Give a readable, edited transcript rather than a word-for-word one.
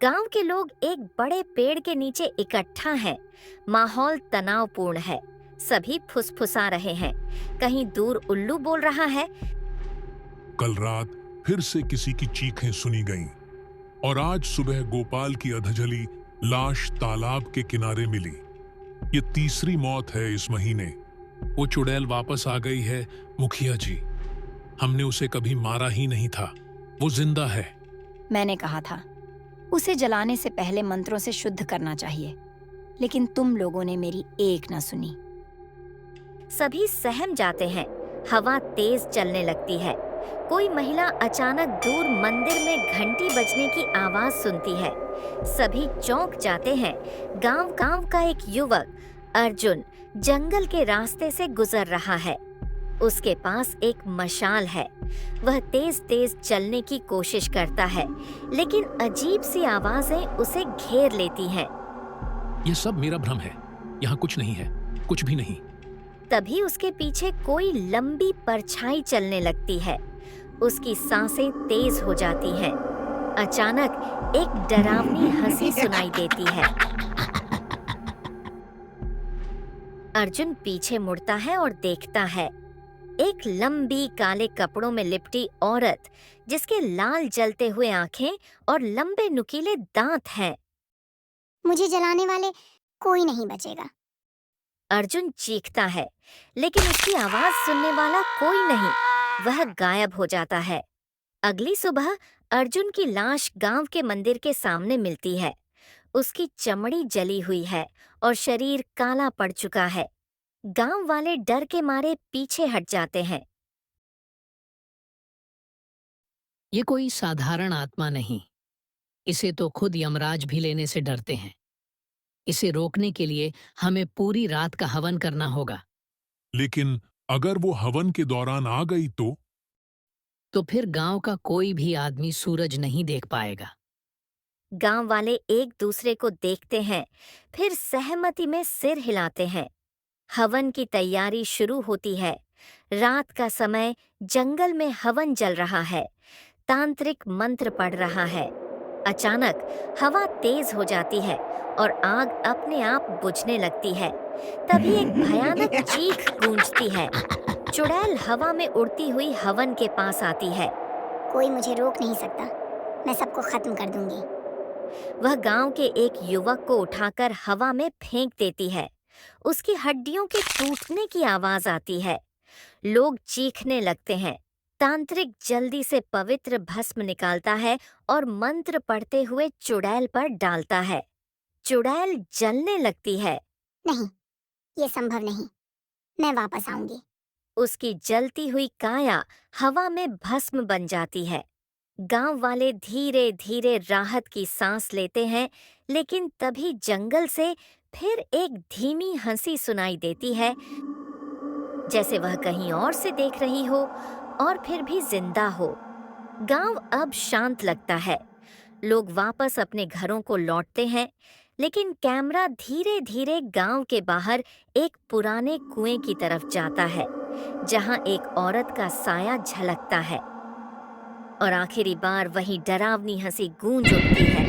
गांव के लोग एक बड़े पेड़ के नीचे इकट्ठा हैं। माहौल तनावपूर्ण है। सभी फुसफुसा रहे हैं। कहीं दूर उल्लू बोल रहा है, कल रात फिर से किसी की चीखें सुनी गईं और आज सुबह गोपाल की अधजली लाश तालाब के किनारे मिली। ये तीसरी मौत है इस महीने। वो चुड़ैल वापस आ गई है मुखिया जी। हमने उसे कभी मारा ही नहीं था। वो जिंदा है। मैंने कहा था उसे जलाने से पहले मंत्रों से शुद्ध करना चाहिए, लेकिन तुम लोगों ने मेरी एक न सुनी। सभी सहम जाते हैं। हवा तेज चलने लगती है। कोई महिला अचानक दूर मंदिर में घंटी बजने की आवाज सुनती है। सभी चौंक जाते हैं। गांव का एक युवक अर्जुन जंगल के रास्ते से गुजर रहा है। उसके पास एक मशाल है। वह तेज तेज चलने की कोशिश करता है, लेकिन अजीब सी आवाजें उसे घेर लेती हैं। ये सब मेरा भ्रम है। यहाँ कुछ नहीं है, कुछ भी नहीं। तभी उसके पीछे कोई लंबी परछाई चलने लगती है। उसकी सांसें तेज हो जाती हैं। अचानक एक डरावनी हंसी सुनाई देती है। अर्जुन पीछे मुड़ता है और देखता है एक लंबी काले कपड़ों में लिपटी औरत, जिसके लाल जलते हुए आंखें और लंबे नुकीले दांत हैं। मुझे जलाने वाले कोई नहीं बचेगा। अर्जुन चीखता है, लेकिन उसकी आवाज सुनने वाला कोई नहीं। वह गायब हो जाता है। अगली सुबह अर्जुन की लाश गांव के मंदिर के सामने मिलती है। उसकी चमड़ी जली हुई है और शरीर काला पड़ चुका है। गांव वाले डर के मारे पीछे हट जाते हैं। ये कोई साधारण आत्मा नहीं। इसे तो खुद यमराज भी लेने से डरते हैं। इसे रोकने के लिए हमें पूरी रात का हवन करना होगा। लेकिन अगर वो हवन के दौरान आ गई तो फिर गांव का कोई भी आदमी सूरज नहीं देख पाएगा। गांव वाले एक दूसरे को देखते हैं, फिर सहमति में सिर हिलाते हैं। हवन की तैयारी शुरू होती है। रात का समय जंगल में हवन जल रहा है। तांत्रिक मंत्र पढ़ रहा है। अचानक हवा तेज हो जाती है और आग अपने आप बुझने लगती है। तभी एक भयानक चीख गूंजती है। चुड़ैल हवा में उड़ती हुई हवन के पास आती है। कोई मुझे रोक नहीं सकता। मैं सबको खत्म कर दूंगी। वह गांव के एक युवक को उठाकर हवा में फेंक देती है। उसकी हड्डियों के टूटने की आवाज आती है। लोग चीखने लगते हैं। तांत्रिक जल्दी से पवित्र भस्म निकालता है और मंत्र पढ़ते हुए चुड़ैल पर डालता है। चुड़ैल जलने लगती है। नहीं, ये संभव नहीं। मैं वापस आऊंगी। उसकी जलती हुई काया हवा में भस्म बन जाती है। गांव वाले धीरे धीरे राहत की सांस लेते हैं, लेकिन तभी जंगल से फिर एक धीमी हंसी सुनाई देती है, जैसे वह कहीं और से देख रही हो और फिर भी जिंदा हो। गांव अब शांत लगता है। लोग वापस अपने घरों को लौटते हैं, लेकिन कैमरा धीरे धीरे गांव के बाहर एक पुराने कुएं की तरफ जाता है, जहां एक औरत का साया झलकता है और आखिरी बार वही डरावनी हंसी गूंज उठती है।